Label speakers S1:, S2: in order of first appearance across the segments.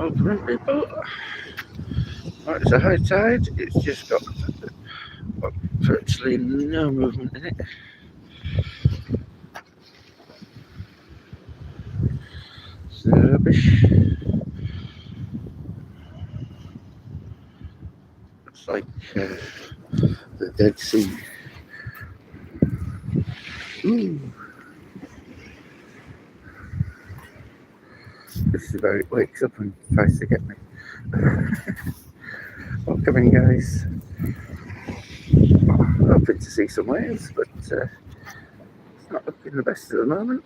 S1: Opening, people. Right, it's a high tide. It's just got virtually no movement in it. It's rubbish. It's like the Dead Sea. Ooh. Just about it wakes up and tries to get me. Welcome in, guys. Hoping to see some waves, but it's not looking the best at the moment.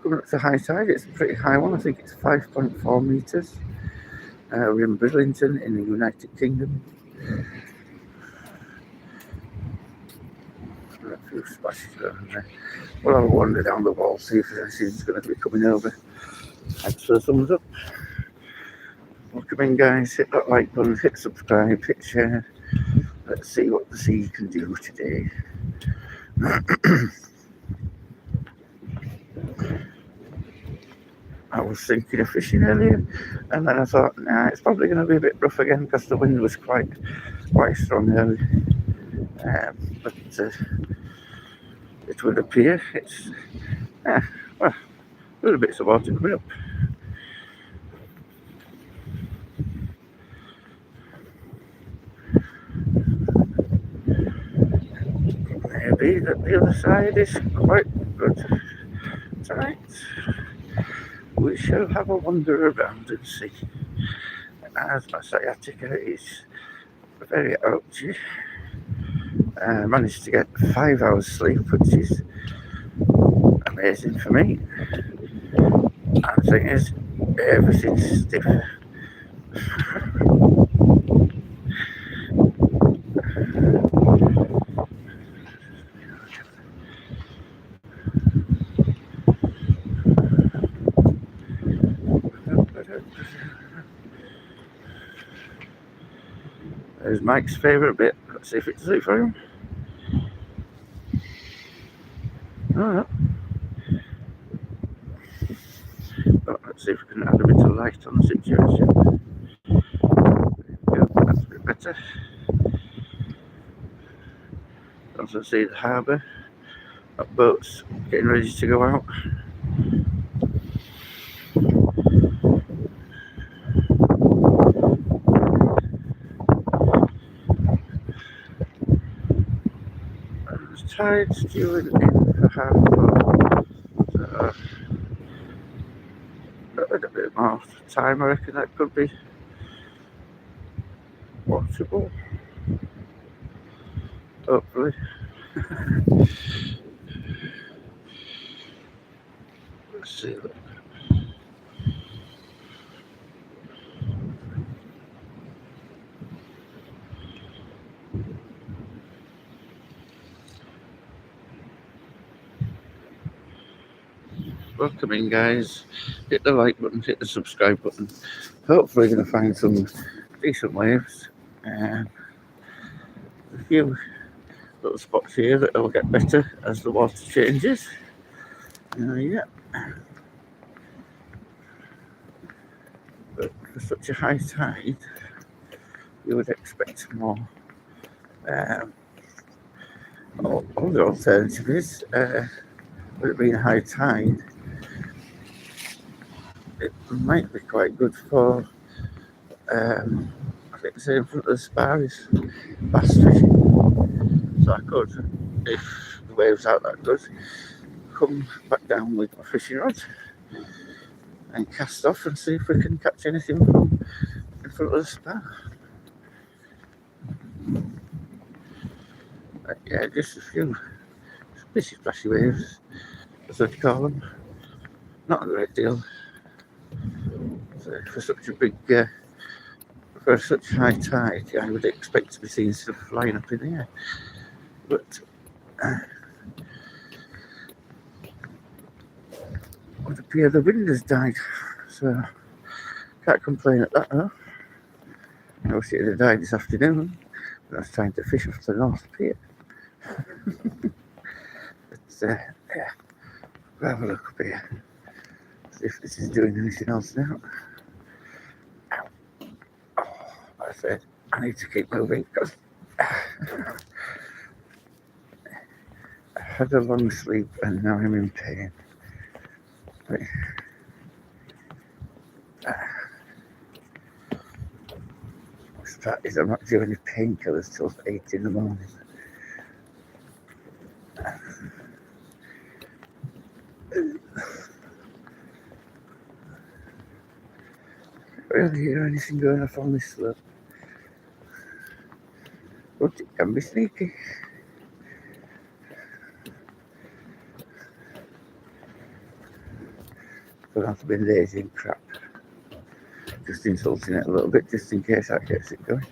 S1: Coming up to high tide, it's a pretty high one. I think it's 5.4 metres. We're in Bridlington in the United Kingdom. A few splashes around there. We'll have a wander down the wall, see if anything's going to be coming over. Thanks for the thumbs up. Welcome in, guys. Hit that like button, hit subscribe, hit share. Let's see what the sea can do today. I was thinking of fishing earlier, and then I thought, nah, it's probably going to be a bit rough again because the wind was quite strong early. But it would appear it's well, little bits of water coming up. Maybe that the other side is quite good tonight. We shall have a wander around and see. As my sciatica is very ouchy, I managed to get 5 hours sleep, which is amazing for me. And the thing is, everything's stiff. There's Mike's favourite bit. Let's see if it does it for him. Oh, let's see if we can add a bit of light on the situation. There we go, that's a bit better. Also see the harbour. Got boats getting ready to go out. Tide's due in for half an hour, so a bit more time. I reckon that could be watchable. Hopefully. Let's see. Welcome in, guys. Hit the like button, hit the subscribe button. Hopefully going to find some decent waves. A few little spots here that will get better as the water changes. Yeah. But for such a high tide, you would expect more. All the alternative is, with it being a high tide, it might be quite good for, I think the same front of the spar is bass fishing. So I could, if the waves aren't that good, come back down with my fishing rod and cast off and see if we can catch anything from in front of the spar. Yeah, just a few splashy waves, as I'd call them. Not a great deal. So for such a big, for such high tide, I would expect to be seeing stuff flying up in the air. But it would appear the wind has died, so can't complain at that, though. I wish it had died this afternoon, but I was trying to fish off the North Pier. But yeah, we'll have a look up here, see if this is doing anything else now. said, I need to keep moving because I had a long sleep and now I'm in pain. But, what's that is I'm not doing any painkillers till 8 in the morning. Really hear anything going off on this slope. But it can be sneaky. But I've been lazy and crap. Just insulting it a little bit just in case that gets it going.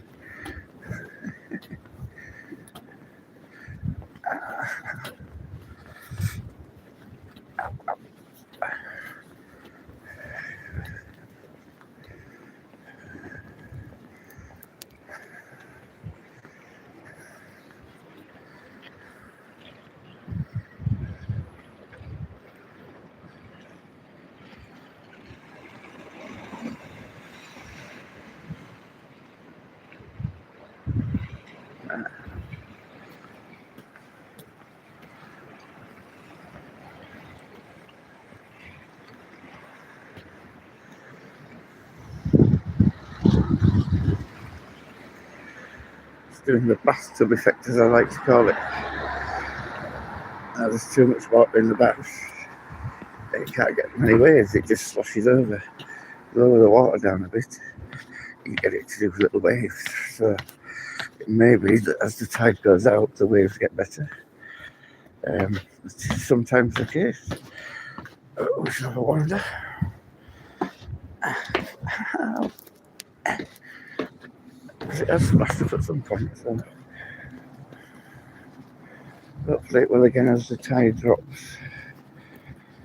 S1: Doing the bathtub effect, as I like to call it. Now there's too much water in the bath. It can't get many waves, it just sloshes over. Lower the water down a bit, you get it to do little waves. So it may be that as the tide goes out, the waves get better. It's sometimes the case. We should have a wonder. It has splashed up at some point, so hopefully it will again as the tide drops.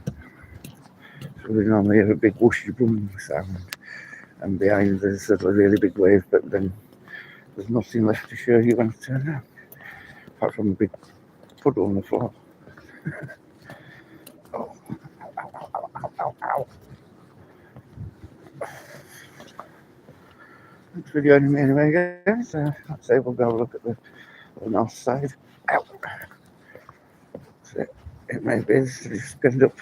S1: So we normally have a big whooshy boom sound, and behind there's a really big wave, but then there's nothing left to show you when I turn around, apart from a big puddle on the floor. Oh, ow. Thanks for joining me anyway, guys. I'd say we'll go look at the north side. Ow. So it may be just end up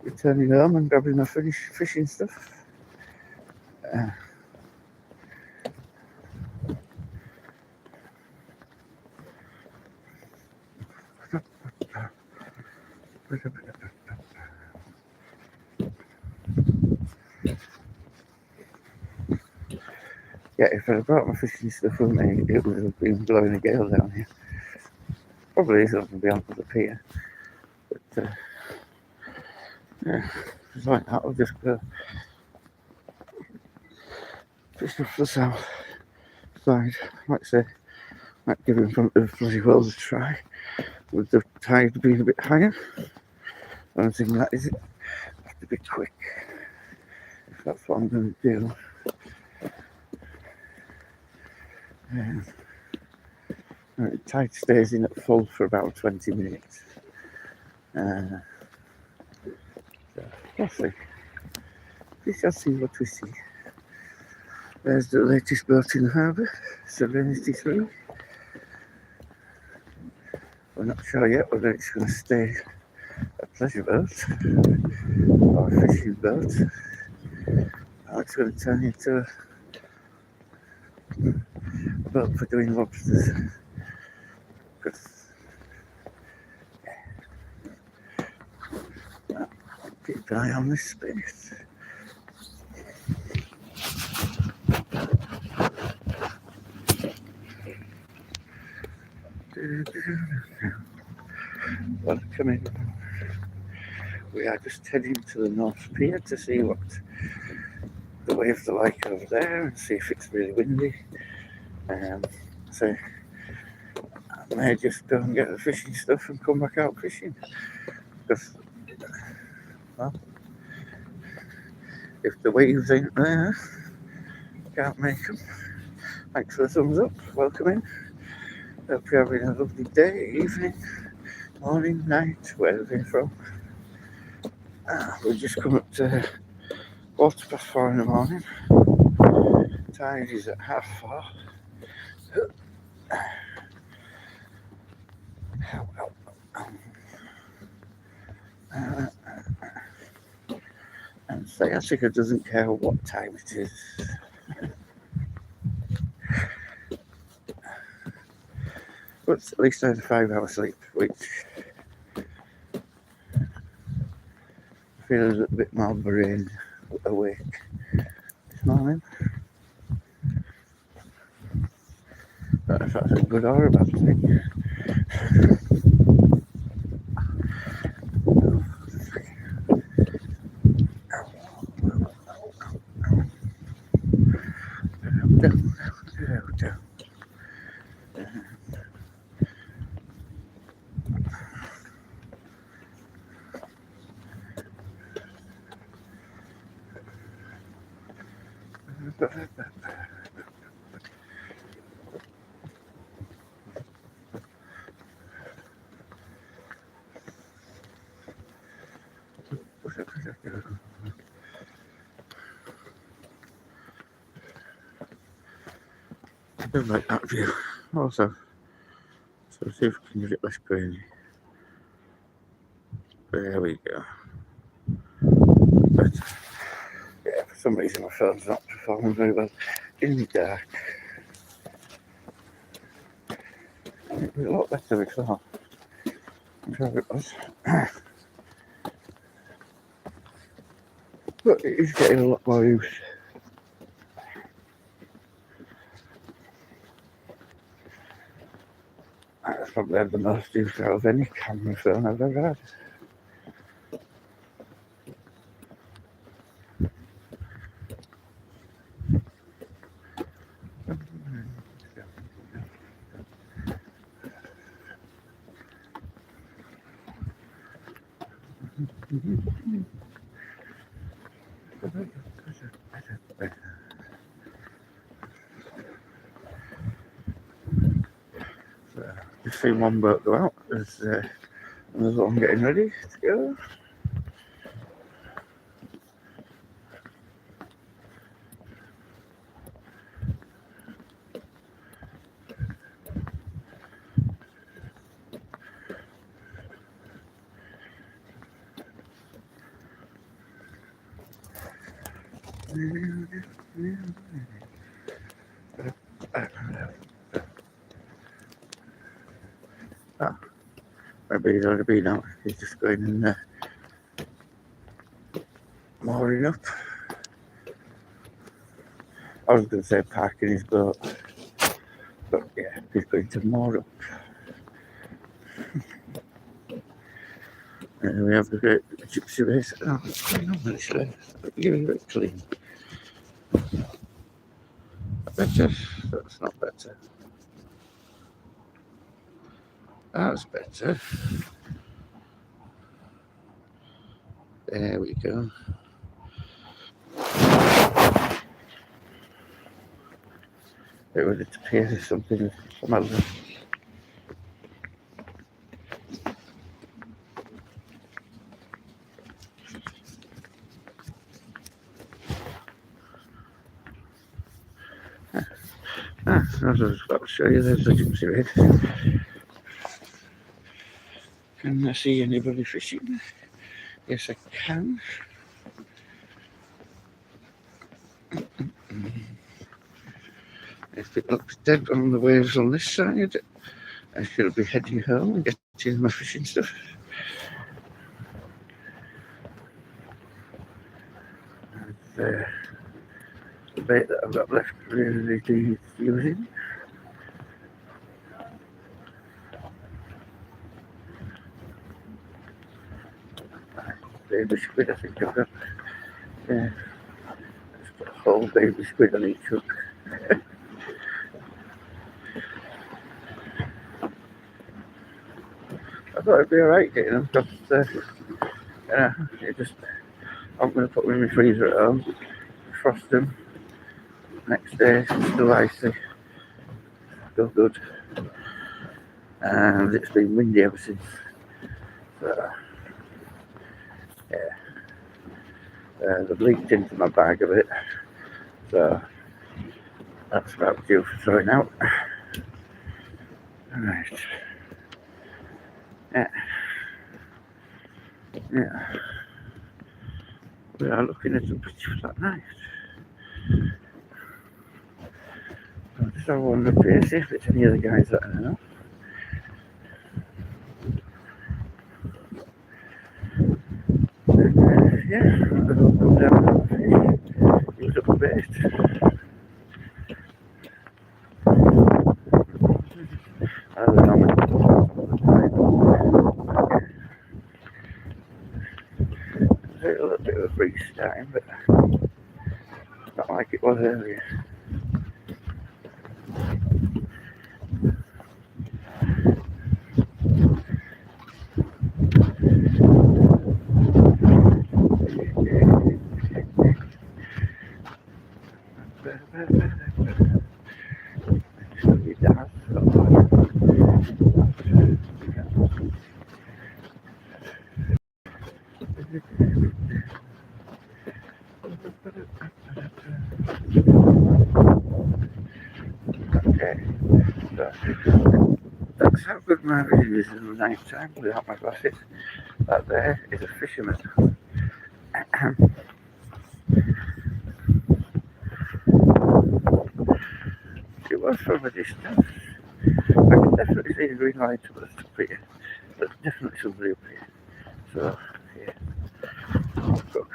S1: returning home and grabbing my fishing stuff. Yeah, if I'd have brought my fishing stuff with me, it would have been blowing a gale down here. Probably is up and beyond the pier. But yeah, just like that, I'll just go fish off the south side. Like I say, might give in front of bloody well a try, with the tide being a bit higher. The only thing that is, it have to be quick. If that's what I'm going to do. The tide stays in at full for about 20 minutes. So we'll see. We shall see what we see. There's the latest boat in the harbour, Serenity 3. We're not sure yet whether it's going to stay a pleasure boat or a fishing boat, or it's going to turn into a boat for doing lobsters. Keep an eye on this space. Welcome. We are just heading to the North Pier to see what the waves are like over there and see if it's really windy. So I may just go and get the fishing stuff and come back out fishing. Because, well, if the waves ain't there, can't make them. Thanks for the thumbs up. Welcome in. Hope you're having a lovely day, evening, morning, night, wherever you're from. We've just come up to 4:15 in the morning. tide is at 4:30. And sciatica doesn't care what time it is. But at least I had a 5-hour sleep, which feels a bit more brain awake this morning. But if that's a good or a bad thing. I do like that view. Also, so see if we can get it less grainy. There we go. But yeah, for some reason my phone's not performing very well in the dark. It was a lot better before. I'm sure it was. But it is getting a lot more use. That's probably had the most use out of any camera phone I've ever had. Just seen one boat go out. There's another one getting ready to go. Maybe he's already been out. He's just going in mooring up. I was going to say parking his boat, but yeah, he's going to moor up. And we have the great gypsy race. Oh, what's going on actually? Give it a bit clean. Better? That's not better. That's better. There we go. It would appear something from other. I was about to show you there's the gypsy race. Can I see anybody fishing? Yes, I can. If it looks dead on the waves on this side, I shall be heading home and getting my fishing stuff. And, the bait that I've got left really to using. Baby squid, I think I've got. Yeah, just put a whole baby squid on each hook. I thought it'd be alright getting them because I'm going to put them in my freezer at home, frost them. Next day, still icy, still good, and it's been windy ever since. So, yeah, they've leaked into my bag a bit, so That's about due for throwing out. Alright. Yeah. We are looking at the pitch for that night. I'll just have one look here, see if it's any of the guys that I know. Yeah, I'll come down and fish. Use up a bait. I don't know. There's a little bit of a breeze time, but not like it was earlier. Okay, so that's how good my vision is in the night time without my glasses. That there is a fisherman. It was from a distance. I can definitely see the green light up at the top here. There's definitely somebody up here. So, yeah. Go.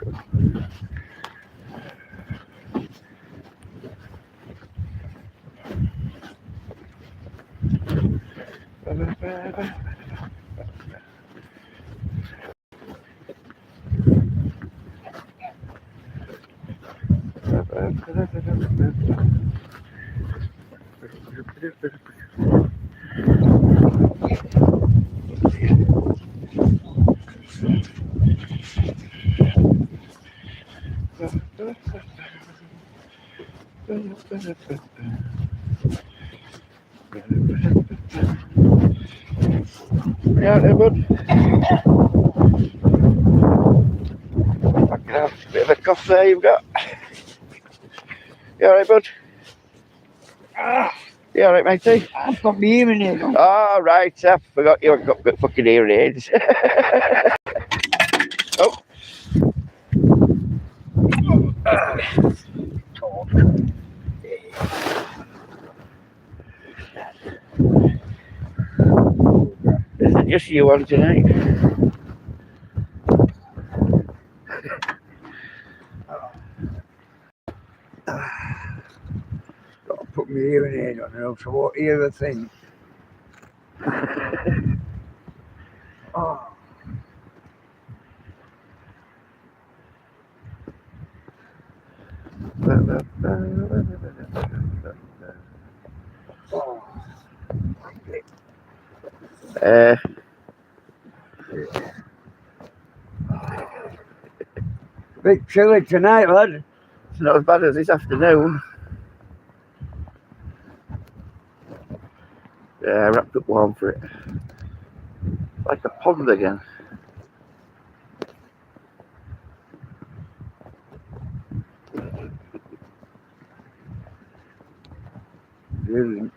S1: Yeah, there, bud. Fucking hell, bit of a cough there you've got. You alright, bud? You alright, matey?
S2: I've got my hearing aid on.
S1: Oh, right, I forgot you got fucking hearing aids. Oh. Is it just you on tonight?
S2: Got to put my hearing aid on now, so I won't hear a thing. Oh. Bit chilly tonight, lad.
S1: It's not as bad as this afternoon. Yeah, wrapped up warm for it. Like a pond again.
S2: Brilliant.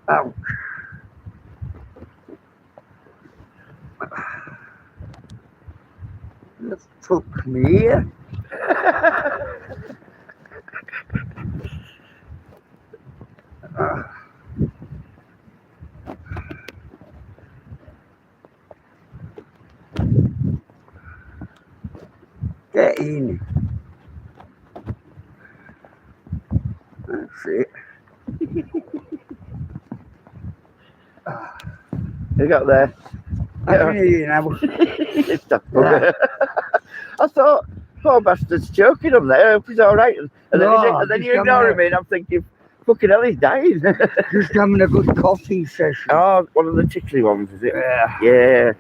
S2: Ouch. That took me here. Get in. That's it.
S1: You got there.
S2: I can hear you now.
S1: It's that bugger. I thought, poor bastard's choking him there. I hope he's alright. And then you're ignoring me, and I'm thinking, fucking hell, he's dying.
S2: Just having a good coughing session.
S1: Oh, one of the tickly ones, is it?
S2: Yeah.
S1: Yeah.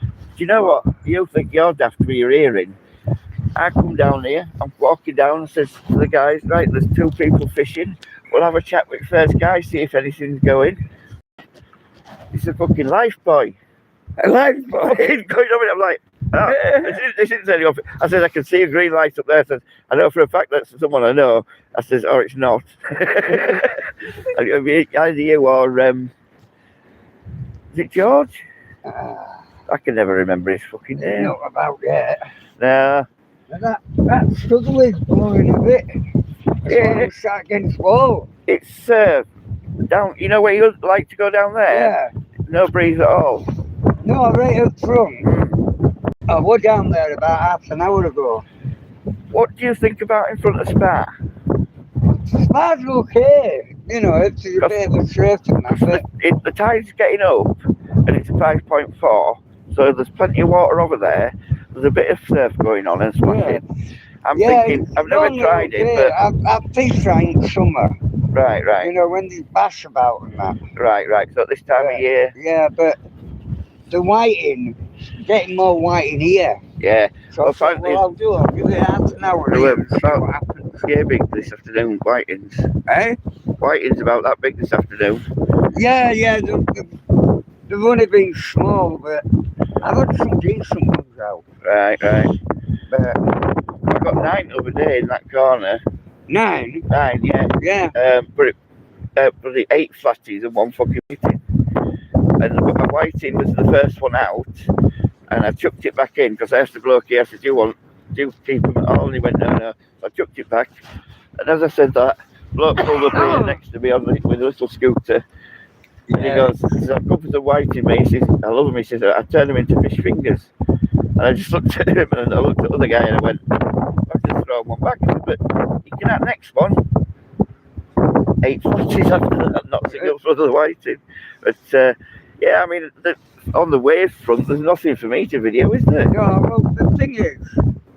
S1: Do you know what? You think you're daft with your hearing. I come down here, I'm walking down and says to the guys, right, there's 2 people fishing. We'll have a chat with first guy, see if anything's going. It's a fucking life boy.
S2: A life boy?
S1: Fucking going on with it. I'm like, Oh, this isn't any of it. I said, I can see a green light up there. I said, I know for a fact that's someone I know. I says, oh, it's not. It'll be either you or, is it George? I can never remember his fucking name.
S2: Not about yet.
S1: No.
S2: That struggle is blowing a bit.
S1: Yeah.
S2: It's shot against wall.
S1: It's down, you know where you like to go down there?
S2: Yeah.
S1: No breeze at all.
S2: No, right up front. I was down there about half an hour ago.
S1: What do you think about in front of Spa?
S2: Spar's okay. You know, it's a bit of a surf and that, but
S1: The tide's getting up and it's 5.4, so there's plenty of water over there. There's a bit of surf going on and splashing. I'm thinking, I've never tried it, but
S2: I've fished right in summer.
S1: Right.
S2: You know, when there's bass about and that.
S1: Right. So at this time of year.
S2: Yeah, but the whiting, getting more whiting here.
S1: Yeah.
S2: So I thought, I'll give it half an hour here and see what happens.
S1: Yeah, big this afternoon, whitings.
S2: Eh?
S1: Whitings about that big this afternoon.
S2: Yeah, they've only been small, but I've had some decent ones out.
S1: Right.
S2: But
S1: I got 9 the other day in that corner.
S2: 9?
S1: 9, yeah.
S2: Yeah.
S1: But 8 flatties and 1 fucking whiting. And the whiting was the first one out, and I chucked it back in because I asked the bloke here, I said, do you keep them at all? And he went, no. So I chucked it back, and as I said that, bloke pulled up here next to me with a little scooter. And he goes, I've come for the whiting, mate. He says, I love him. He says, I turn them into fish fingers. And I just looked at him and I looked at the other guy and I went, I'll just throw one back. He said, but you can have next one. 8 flashes after that, not single for the whiting. But yeah, I mean, on the wave front, there's nothing for me to video, is there?
S2: No, well, the thing is,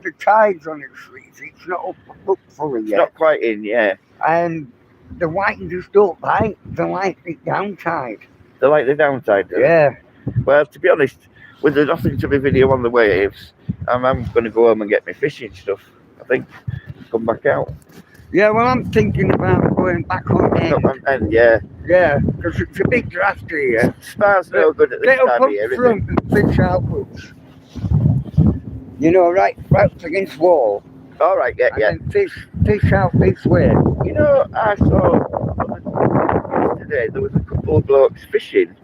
S2: the tide's on its feet. It's not up fully yet.
S1: It's not quite in, yeah.
S2: And the whiting just don't bite. They like the down tide.
S1: They like the downside, don't
S2: Yeah.
S1: they? Well, to be honest, with there's nothing to be video on the waves, I'm going to go home and get my fishing stuff, I think, come back out.
S2: Yeah, well, I'm thinking about going back on end.
S1: And yeah.
S2: Yeah, because it's a big draft here.
S1: Spar's no good at this
S2: Get up
S1: time of year,
S2: front and fish outwards. You know, right up against wall.
S1: All right, yeah.
S2: And then fish out this way.
S1: You know, I saw yesterday there was a couple of blokes fishing.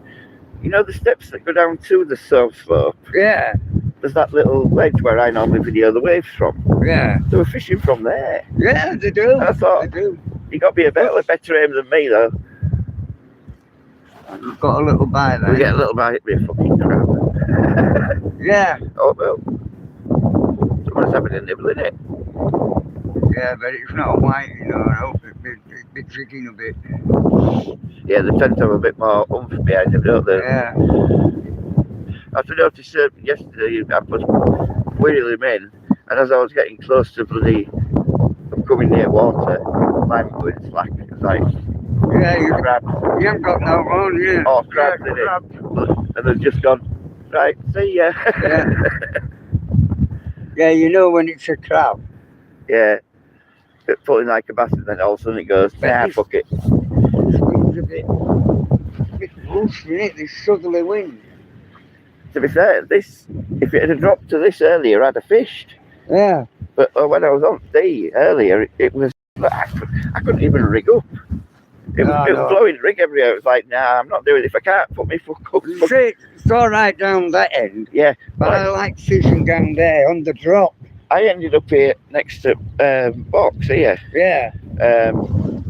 S1: You know the steps that go down to the south slope?
S2: Yeah.
S1: There's that little ledge where I normally video the waves from.
S2: Yeah.
S1: They were fishing from there.
S2: Yeah, they do.
S1: And I thought,
S2: they do.
S1: You got to be a better aim than me, though.
S2: You've got a little bite there.
S1: We get a little bite of a fucking crab.
S2: Yeah.
S1: Oh, well. Someone's having a nibble in it.
S2: Yeah, but it's not white, you know. I hope it's been jigging a bit.
S1: Yeah, they tend to have a bit more oomph behind them, don't they?
S2: Yeah.
S1: I noticed yesterday I was wheeling him in, and as I was getting close to I'm coming near water, mine was going slack. It's like,
S2: yeah,
S1: crabs.
S2: You haven't got no one, yeah.
S1: Oh, crabs in it. And they've just gone, right, see ya.
S2: Yeah. Yeah, you know when it's a crab.
S1: Yeah. It's pulling like a bass, and then all of a sudden it goes, nah, fuck it.
S2: This wind's a bit loose, isn't it? This southerly wind.
S1: To be fair, if it had dropped to this earlier, I'd have fished.
S2: Yeah.
S1: But when I was on D earlier, it was, I couldn't even rig up. It was blowing rig everywhere. It was like, nah, I'm not doing it. If I can't put me fuck up.
S2: See, it's all right down that end.
S1: Yeah.
S2: But I like fishing down there on the drop.
S1: I ended up here next to Box here.
S2: Yeah.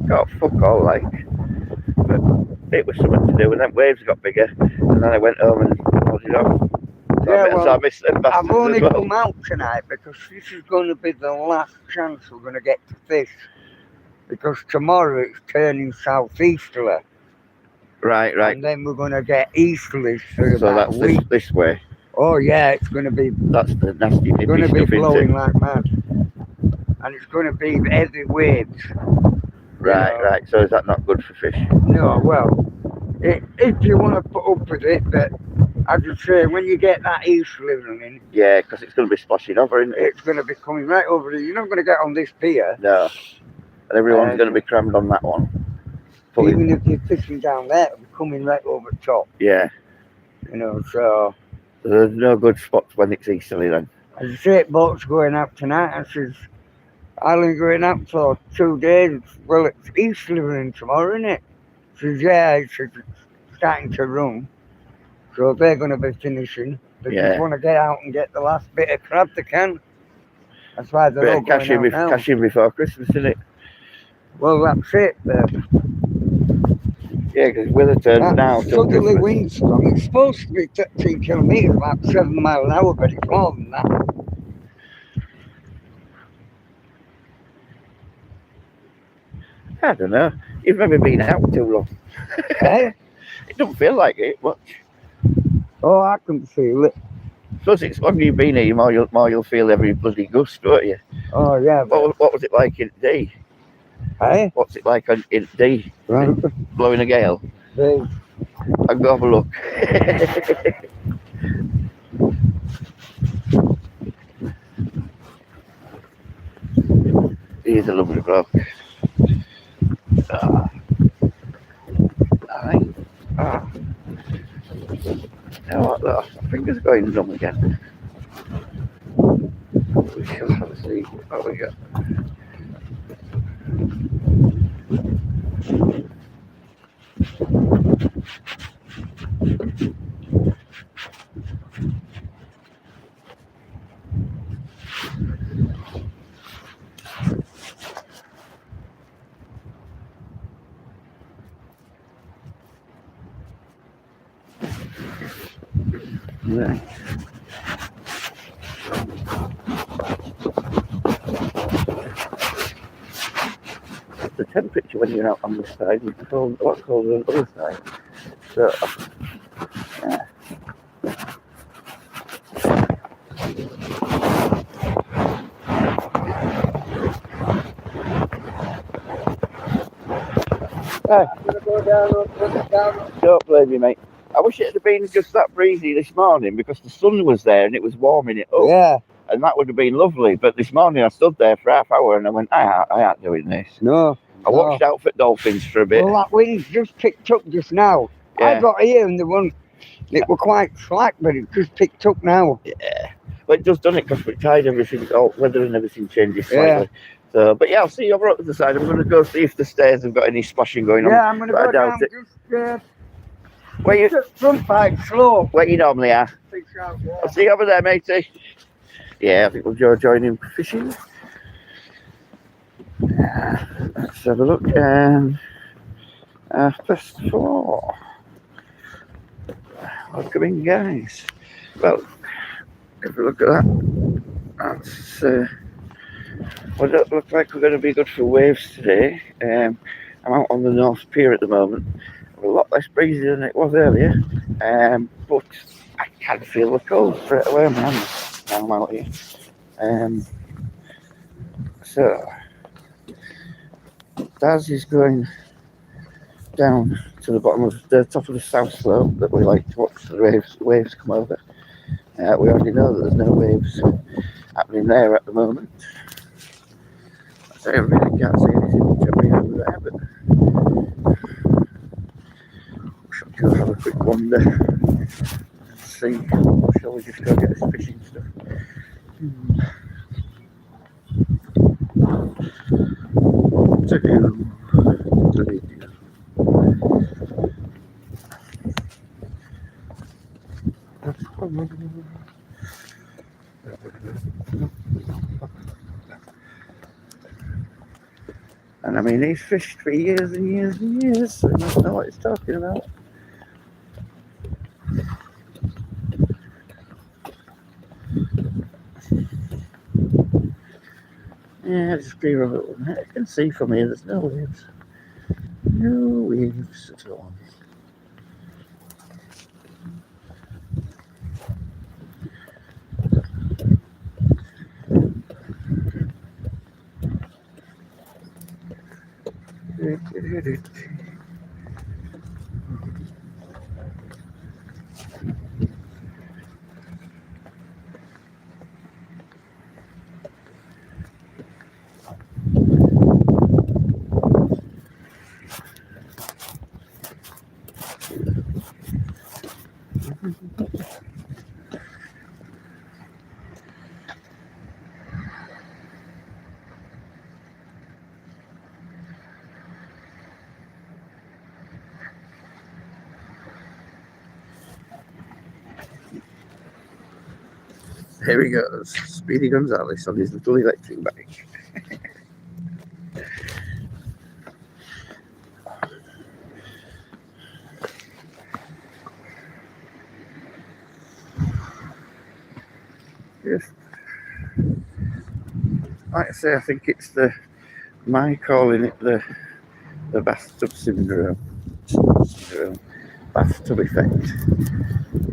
S1: Got fuck all like. But it was something to do, and then waves got bigger, and then I went home and pulled it off. So I missed them bastards.
S2: I've only come out tonight because this is going to be the last chance we're going to get to fish. Because tomorrow it's turning southeasterly.
S1: Right.
S2: And then we're going to get easterlies for
S1: so
S2: about
S1: that's
S2: a week.
S1: This way.
S2: Oh yeah, it's going to be.
S1: That's the nasty.
S2: It's going to be blowing like mad, and it's going to be heavy waves.
S1: Right. So is that not good for fish?
S2: No, well, if you want to put up with it, but as I say, when you get that easterly running,
S1: yeah, because it's going to be splashing over, isn't it?
S2: It's going to be coming right over. You're not going to get on this pier.
S1: No, and everyone's going to be crammed on that one.
S2: Even if you're fishing down there, it'll be coming right over top.
S1: Yeah.
S2: You know, so
S1: There's no good spots when it's easterly then.
S2: I say, boat's going out tonight. I says, Island going out for 2 days. Well, it's easterly tomorrow, isn't it? She says, yeah, it's starting to run. So they're going to be finishing. They just want to get out and get the last bit of crab they can. That's why they're all going out now.
S1: Cash in before Christmas, isn't it?
S2: Well, that's it.
S1: Yeah, because weather turns now till
S2: southerly
S1: Christmas.
S2: wind strong. It's supposed to be 13 kilometres, about 7 miles an hour, but it's more than that.
S1: I don't know. You've never been out too long.
S2: Eh?
S1: It don't feel like it much.
S2: Oh, I can feel it.
S1: Plus, it's longer you've been here, more you'll feel every bloody gust, won't you?
S2: Oh, yeah.
S1: What was it like in D?
S2: Eh?
S1: What's it like in D?
S2: Right.
S1: Blowing a gale?
S2: Raves.
S1: I'll go have a look. Here's a lovely bloke. Alright. Now what though? My finger's going numb again. We shall have a see what we got. Right. The temperature when you're out on this side is what's called on the other side. So, yeah.
S2: I'm going to go down.
S1: Don't blame me, mate. I wish it had been just that breezy this morning because the sun was there and it was warming it up.
S2: Yeah.
S1: And that would have been lovely. But this morning I stood there for half hour and I went, I ain't doing this.
S2: No.
S1: I watched out for dolphins for a bit.
S2: Well, that wind's just picked up just now.
S1: Yeah.
S2: I got here and it were quite slack, but it just picked up now.
S1: Yeah. Well, it just done it because we tied everything, weather and everything changes slightly.
S2: Yeah.
S1: So, but yeah, I'll see you over at the side. I'm going to go see if the stairs have got any splashing going on.
S2: Yeah, I'm going to
S1: but
S2: go
S1: I doubt
S2: down
S1: it.
S2: just
S1: Where you,
S2: front side slow.
S1: where you normally are.
S2: Yeah.
S1: I'll see you over there, matey. Yeah, I think we'll join him fishing. Let's have a look. First 4. Welcoming guys. Well, have a look at that. That's well, it looks like we're going to be good for waves today. I'm out on the North Pier at the moment. A lot less breezy than it was earlier, but I can feel the cold straight away, man. Now I'm out here. So Daz is going down to the bottom of the top of the south slope that we like to watch the waves come over. We already know that there's no waves happening there at the moment. So I really can't see anything jumping over there, but we'll have a quick wander and see. Shall we just go get this fishing stuff? To do. And I mean, he's fished for years and years and years, so he must know what he's talking about. Yeah, just clear of it. I can see from here there's no waves. No waves at all. Here he goes, Speedy Gonzales on his little electric bike. Yes. Like I say, I think it's calling it the bathtub syndrome. Bathtub effect.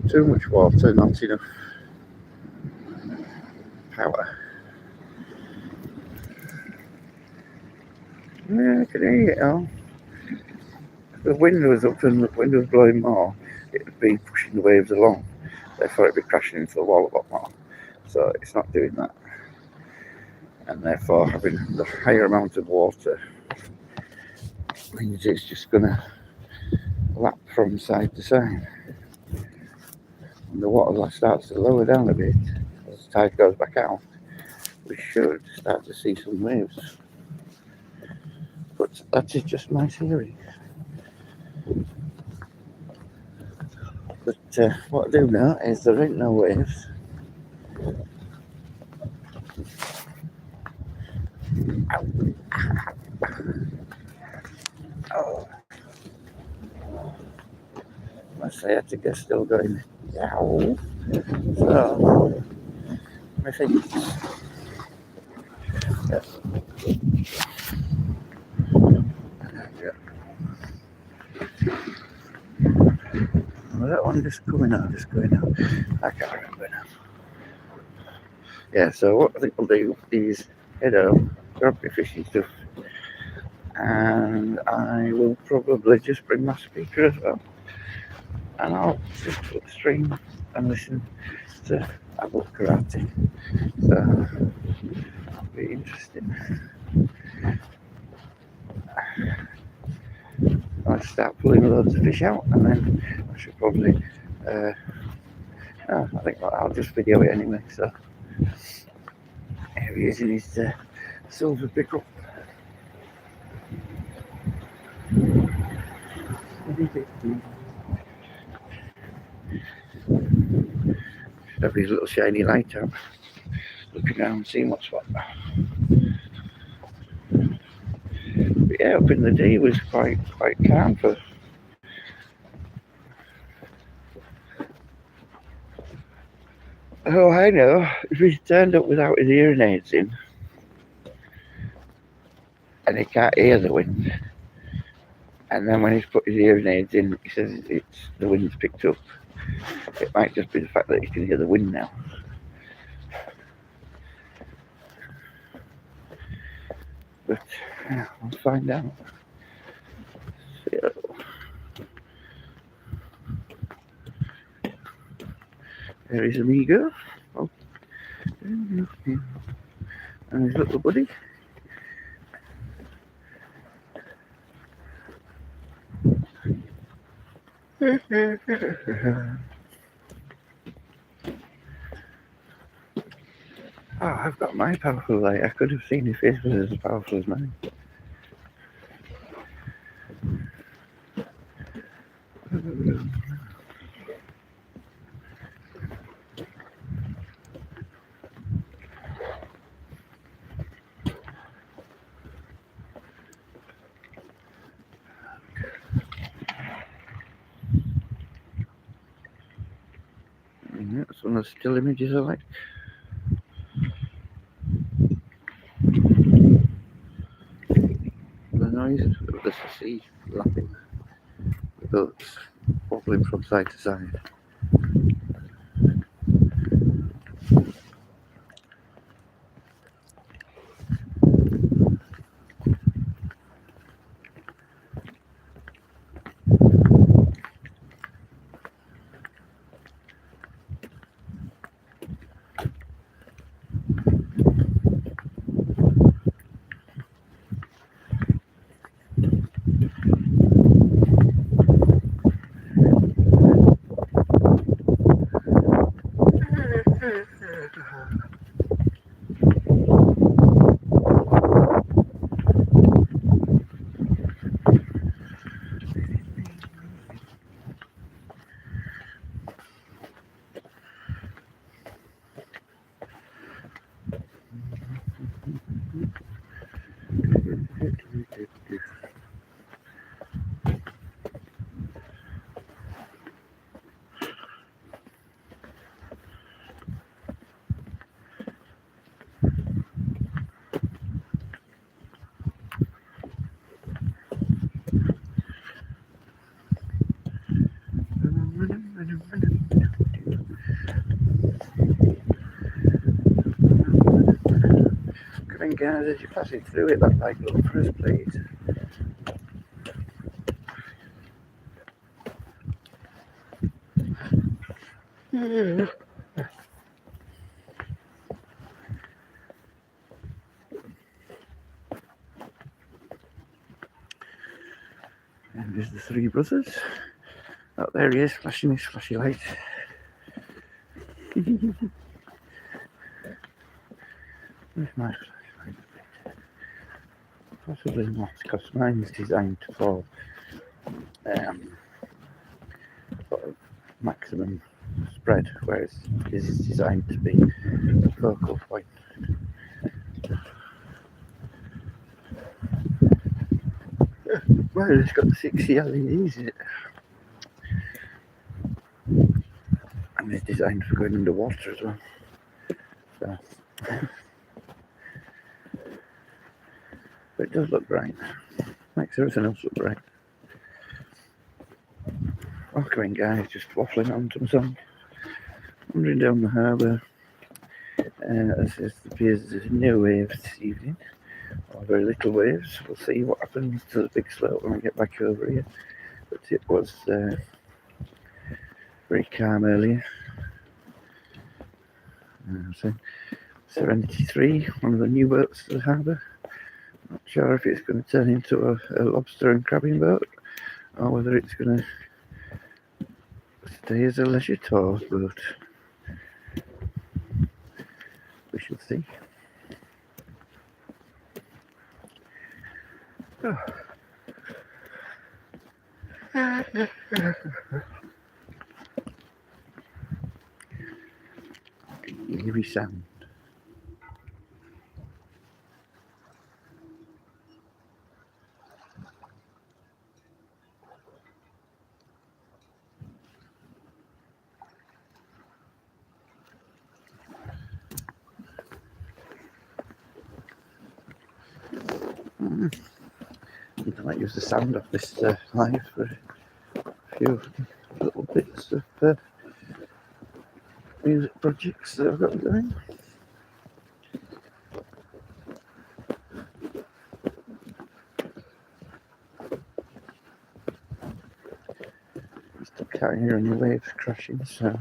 S1: Too much water, not enough power. Yeah, I can hear it all. If the wind was up and the wind was blowing more, it would be pushing the waves along. Therefore, it'd be crashing into the wall a lot more. So it's not doing that. And therefore, having the higher amount of water means it's just going to lap from side to side. And the water starts to lower down a bit as the tide goes back out. We should start to see some waves. But that is just my theory. But what I do know is there ain't no waves. Oh. My sciatica's still going. Ow. So, I think. Yeah. Well, that one just going out. I can't remember now. Yeah, so what I think we'll do is head out, grab my fishing stuff, and I will probably just bring my speaker as well. And I'll just put the stream and listen to adult karate. So, it'll be interesting. I'll start pulling loads of fish out, and then I should probably. I think I'll just video it anyway. So, here he is in his silver pickup. Have his little shiny light out, looking around, seeing what's what. But yeah, up in the day was quite calm for. Oh, I know. If he turned up without his hearing aids in, and he can't hear the wind, and then when he's put his hearing aids in, he says the wind's picked up. It might just be the fact that he can hear the wind now. But yeah, we'll find out. So, there is Amigo. Oh. And his little buddy. Oh, I've got my powerful light. I could have seen if his was as powerful as mine. Yeah, that's one of the still images I like. The noise of the sea lapping the boats, wobbling from side to side. guys, as you're passing through it, that like look for us, please. And there's the three brothers. Oh, there he is, flashing his flashy light. Where's my flashlight? Possibly not, because mine's designed for sort of maximum spread, whereas his is designed to be a focal point. Well, it's got the 60 LEDs in it. And it's designed for going underwater as well. So. But it does look bright. Makes everything else look bright. Welcoming guys just waffling on to some wandering down the harbour. It appears there's no waves this evening, or very little waves. We'll see what happens to the big slope when we get back over here. But it was very calm earlier. So Serenity 3, one of the new boats to the harbour. Not sure if it's going to turn into a lobster and crabbing boat, or whether it's going to stay as a leisure tour boat. We shall see. Oh. Eerie sound. I might use the sound of this live for a few little bits of music projects that I've got going. I can't hear any waves crashing, so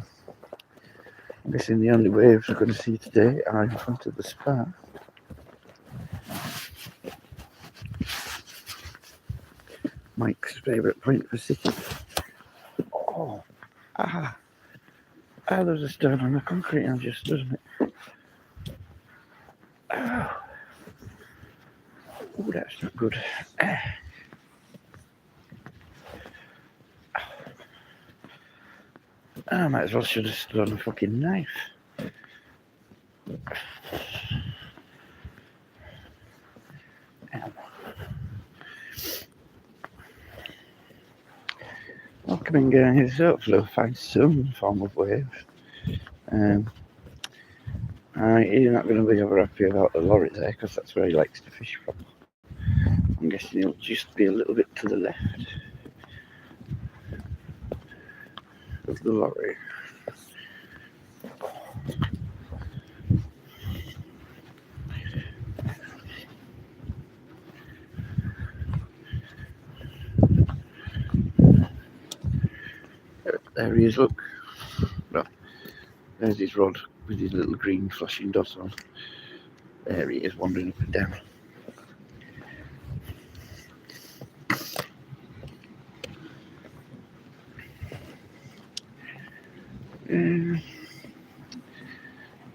S1: I'm guessing the only waves we're going to see today are in front of the spa. Mike's favourite point for sitting. Oh, there's a stone on the concrete now, just doesn't it? Oh, that's not good. I might as well should have stood on a fucking knife. Welcoming guys, hopefully we'll find some form of wave. He's not going to be over happy about the lorry there, because that's where he likes to fish from. I'm guessing he'll just be a little bit to the left of the lorry. There he is, look. Well, there's his rod with his little green flashing dot on. There he is, wandering up and down.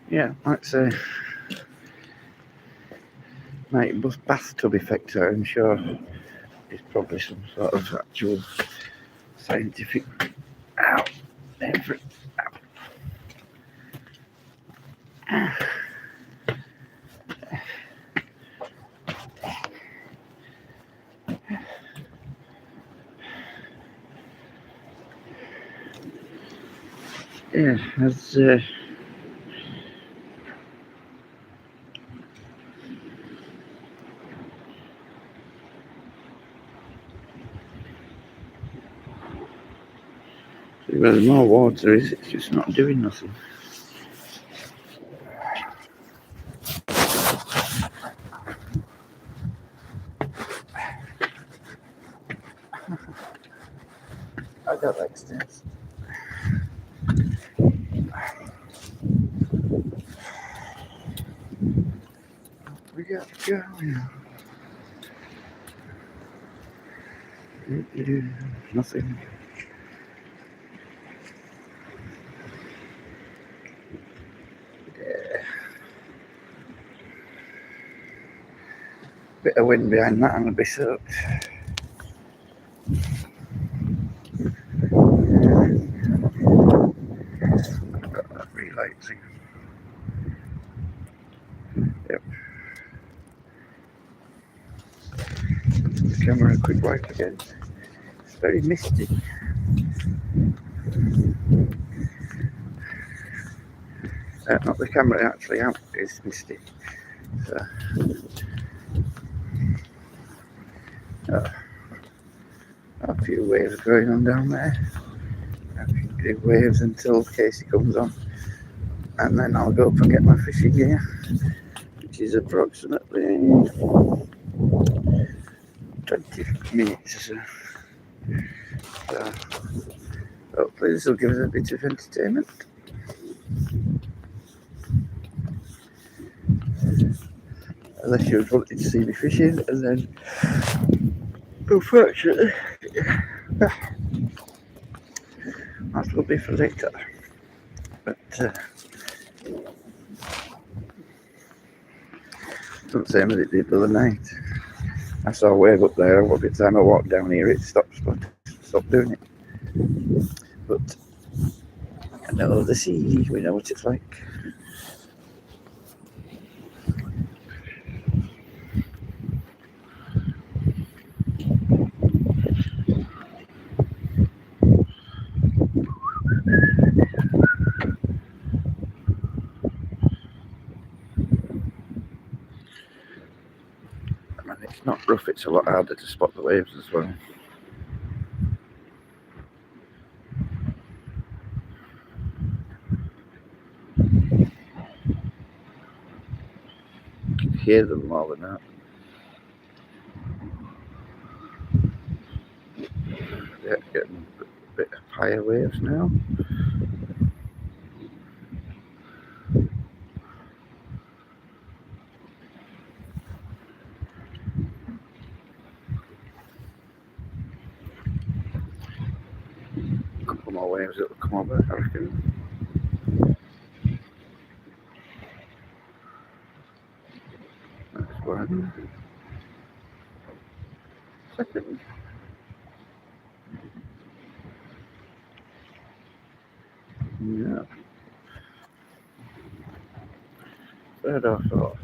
S1: Yeah, that's a night bathtub effect, I'm sure. It's probably some sort of actual scientific. Ow! Every. Ow. Yeah, as where the more water is, it's just not doing nothing. that extends. We got going. Nothing. Yeah. Bit of wind behind that, I'm going to be soaked. Got that relight thing. Yep. The camera a quick wipe again. It's very misty. Not the camera actually out, it's misty. So, a few waves going on down there. A few big waves until Casey comes on. And then I'll go up and get my fishing gear, which is approximately 20 minutes or so. So hopefully this will give us a bit of entertainment. Unless you wanted to see me fishing, and then unfortunately that will be for later. But not the same as it did the other night. I saw a wave up there, by the time I walked down here it stopped doing it. But I know the sea, we know what it's like. And it's not rough, it's a lot harder to spot the waves as well. You can hear them more than that. They're getting a bit higher waves now. A couple more waves that will come over, I reckon. That's one. Second. Yeah. Third or fourth.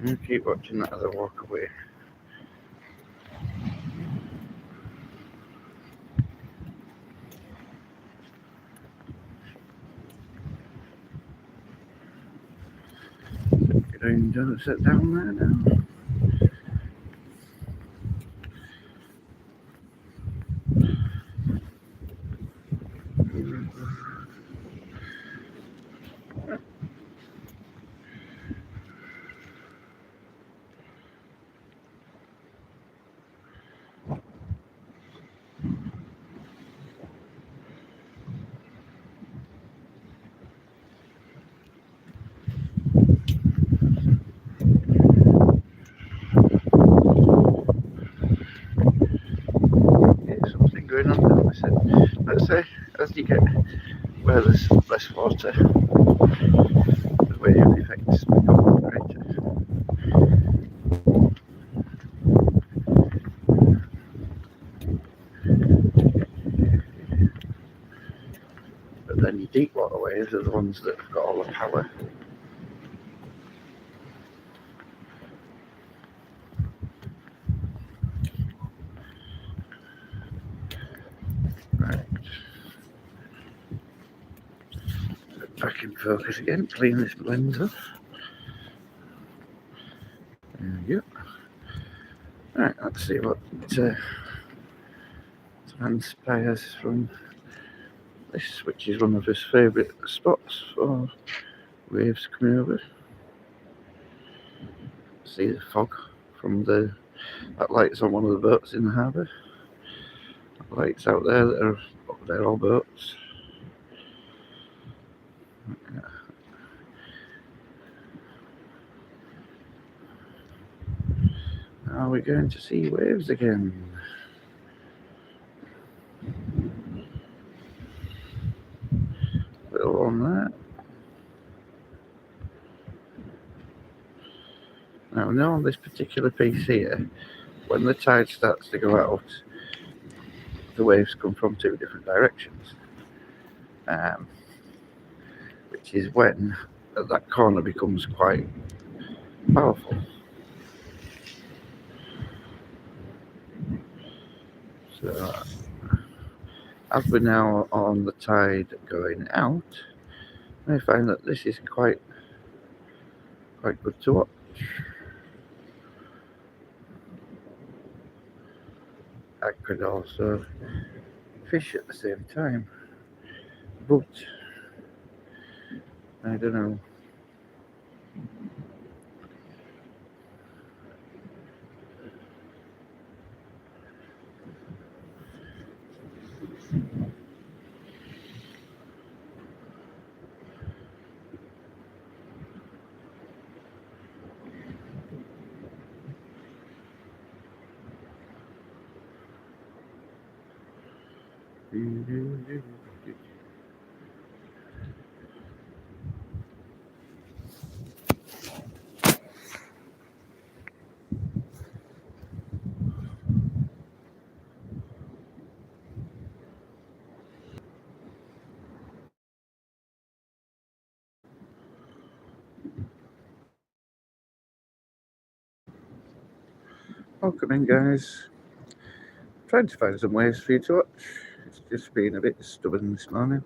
S1: You keep watching that as I walk away. Don't sit down there now. Something going on down this end. Let's say, as you get where there's less water, the wave effects become greater. But then your deep water waves are the ones that have got all the power. Right. Back in focus again, clean this blend off. There we go. Right, let's see what and spires from this, which is one of his favourite spots for waves coming over. See the fog from that light's on one of the boats in the harbour. Lights out there that are they're all boats. Are we going to see waves again? Little on that. Now on this particular piece here, when the tide starts to go out, the waves come from two different directions, which is when that corner becomes quite powerful. So as we're now on the tide going out, I find that this is quite good to watch. I could also fish at the same time, but I don't know. Welcome in, guys. Trying to find some waves for you to watch. It's just been a bit stubborn this morning.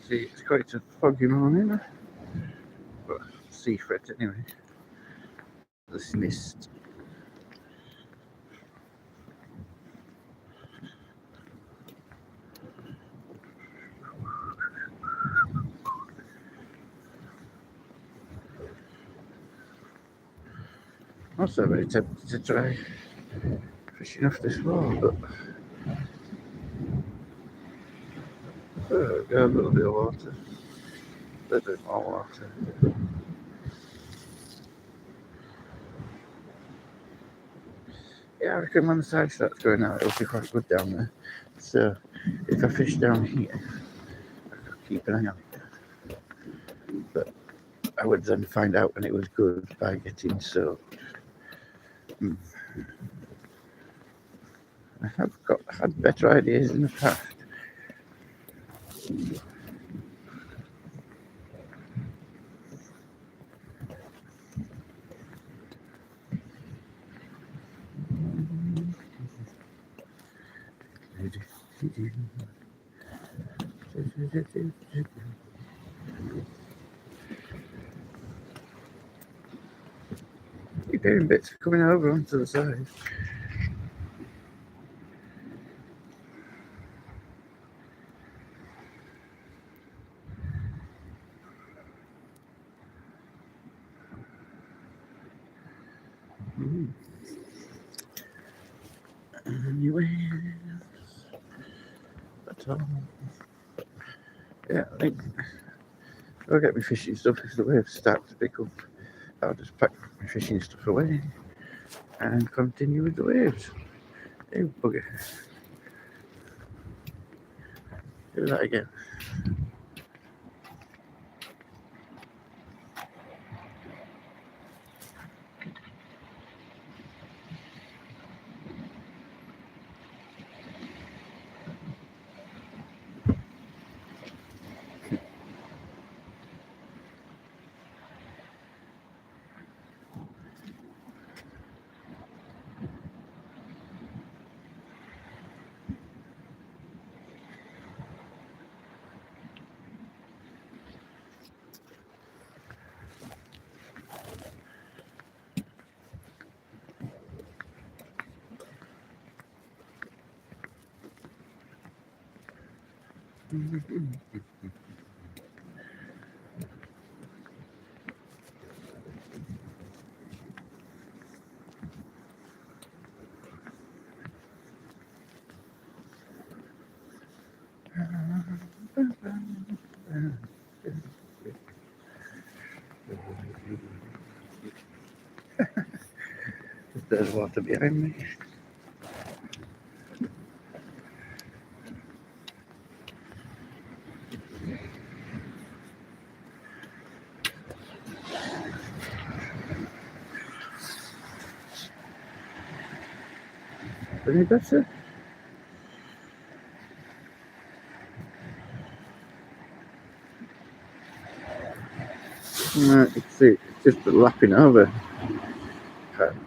S1: See, it's quite a foggy morning, but sea fret anyway. This mist. Also very tempted to try fishing off this wall, but got a little bit of water. A little bit more water. Yeah, I reckon when the tide starts going out, it'll be quite good down there. So if I fish down here, I could keep an eye on it. But I would then find out when it was good by getting soaked. I have had better ideas in the past. You're doing bits coming over onto the side. Anyways, that's all. Yeah, I think I'll get my fishing stuff as the waves start to pick up. I'll just pack my fishing stuff away and continue with the waves. Oh, bugger. Do that again. There's water behind me. Any better? No, you can see it's just lapping over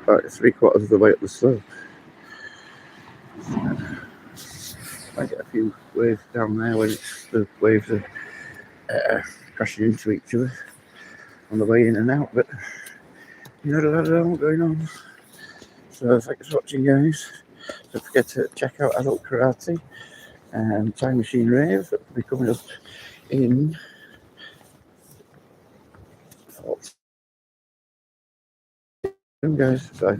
S1: about 3/4 of the way up the slope. I get a few waves down there when the waves are crashing into each other on the way in and out, but you know, there's a lot going on. So thanks for watching, guys. Don't forget to check out Adult Karate and Time Machine Raves that will be coming up in guys. Bye.